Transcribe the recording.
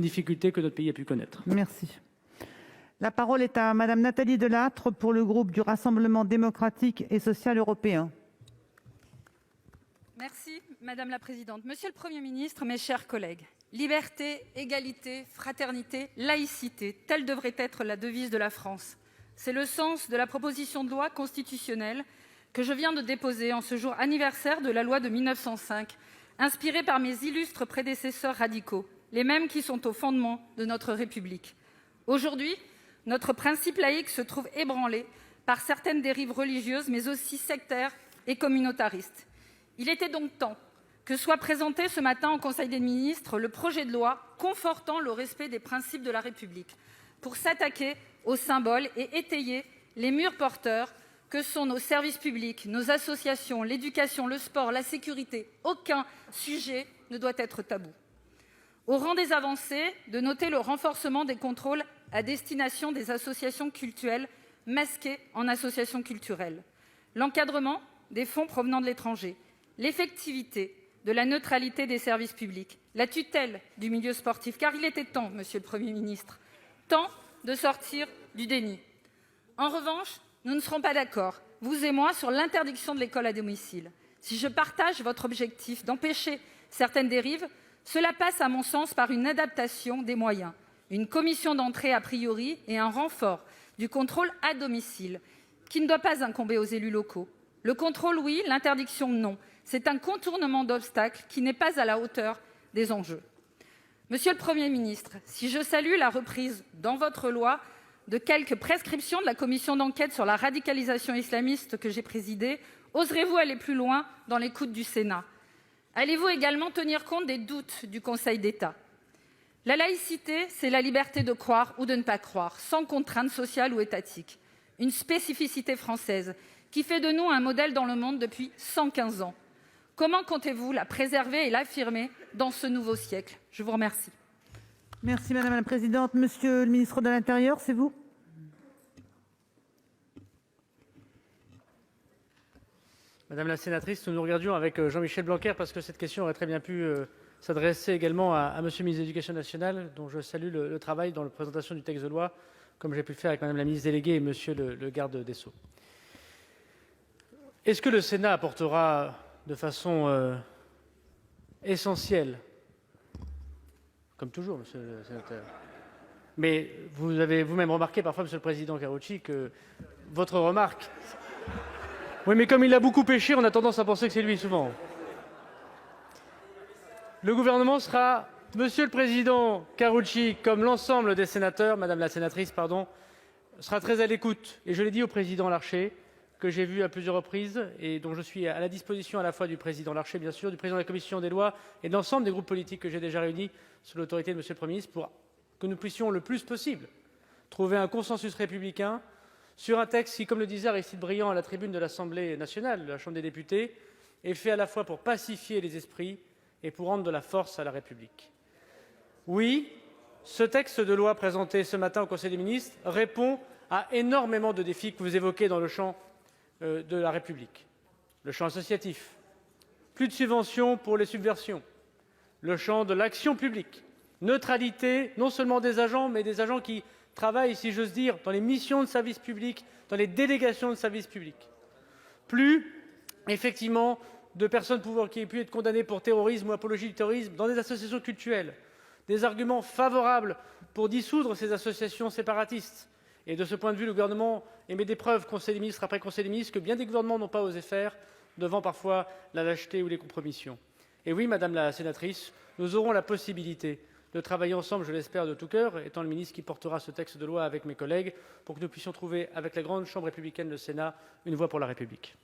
difficultés que notre pays a pu connaître. Merci. La parole est à Madame Nathalie Delattre pour le groupe du Rassemblement démocratique et social européen. Merci, Madame la Présidente. Monsieur le Premier ministre, mes chers collègues, liberté, égalité, fraternité, laïcité, telle devrait être la devise de la France. C'est le sens de la proposition de loi constitutionnelle que je viens de déposer en ce jour anniversaire de la loi de 1905, inspirée par mes illustres prédécesseurs radicaux, les mêmes qui sont au fondement de notre République. Aujourd'hui, notre principe laïque se trouve ébranlé par certaines dérives religieuses, mais aussi sectaires et communautaristes. Il était donc temps que soit présenté ce matin au Conseil des ministres le projet de loi confortant le respect des principes de la République, pour s'attaquer aux symboles et étayer les murs porteurs que sont nos services publics, nos associations, l'éducation, le sport, la sécurité. Aucun sujet ne doit être tabou. Au rang des avancées, de noter le renforcement des contrôles à destination des associations cultuelles masquées en associations culturelles, l'encadrement des fonds provenant de l'étranger, l'effectivité de la neutralité des services publics, la tutelle du milieu sportif, car il était temps, Monsieur le Premier ministre, temps de sortir du déni. En revanche, nous ne serons pas d'accord, vous et moi, sur l'interdiction de l'école à domicile. Si je partage votre objectif d'empêcher certaines dérives, cela passe à mon sens par une adaptation des moyens, une commission d'entrée a priori et un renfort du contrôle à domicile, qui ne doit pas incomber aux élus locaux. Le contrôle, oui, l'interdiction, non. C'est un contournement d'obstacles qui n'est pas à la hauteur des enjeux. Monsieur le Premier ministre, si je salue la reprise dans votre loi de quelques prescriptions de la commission d'enquête sur la radicalisation islamiste que j'ai présidée, oserez-vous aller plus loin dans l'écoute du Sénat? Allez-vous également tenir compte des doutes du Conseil d'État? La laïcité, c'est la liberté de croire ou de ne pas croire, sans contrainte sociale ou étatique. Une spécificité française qui fait de nous un modèle dans le monde depuis 115 ans. Comment comptez-vous la préserver et l'affirmer dans ce nouveau siècle? Je vous remercie. Merci Madame la Présidente. Monsieur le ministre de l'Intérieur, c'est vous? Madame la sénatrice, nous regardions avec Jean-Michel Blanquer parce que cette question aurait très bien pu s'adresser également à Monsieur le ministre de l'Éducation nationale, dont je salue le travail dans la présentation du texte de loi, comme j'ai pu le faire avec Madame la ministre déléguée et Monsieur le garde des Sceaux. Est-ce que le Sénat apportera de façon essentielle, comme toujours, Monsieur le sénateur, mais vous avez vous-même remarqué parfois, Monsieur le Président Karoutchi, que votre remarque... Oui, mais comme il a beaucoup péché, on a tendance à penser que c'est lui, souvent. Le gouvernement sera, Monsieur le Président Karoutchi, comme l'ensemble des sénateurs, Madame la sénatrice, pardon, sera très à l'écoute. Et je l'ai dit au Président Larcher, que j'ai vu à plusieurs reprises et dont je suis à la disposition à la fois du Président Larcher, bien sûr, du Président de la Commission des lois et de l'ensemble des groupes politiques que j'ai déjà réunis sous l'autorité de Monsieur le Premier ministre pour que nous puissions le plus possible trouver un consensus républicain sur un texte qui, comme le disait Aristide Briand à la tribune de l'Assemblée nationale, de la Chambre des députés, est fait à la fois pour pacifier les esprits et pour rendre de la force à la République. Oui, ce texte de loi présenté ce matin au Conseil des ministres répond à énormément de défis que vous évoquez dans le champ de la République. Le champ associatif, plus de subventions pour les subversions, le champ de l'action publique, neutralité non seulement des agents, mais des agents qui travaillent, si j'ose dire, dans les missions de service public, dans les délégations de service public. Plus, effectivement, de personnes qui aient pu être condamnées pour terrorisme ou apologie du terrorisme dans des associations cultuelles, des arguments favorables pour dissoudre ces associations séparatistes. Et de ce point de vue, le gouvernement émet des preuves, Conseil des ministres après Conseil des ministres, que bien des gouvernements n'ont pas osé faire, devant parfois la lâcheté ou les compromissions. Et oui, Madame la sénatrice, nous aurons la possibilité de travailler ensemble, je l'espère de tout cœur, étant le ministre qui portera ce texte de loi avec mes collègues, pour que nous puissions trouver, avec la grande Chambre républicaine, le Sénat, une voie pour la République.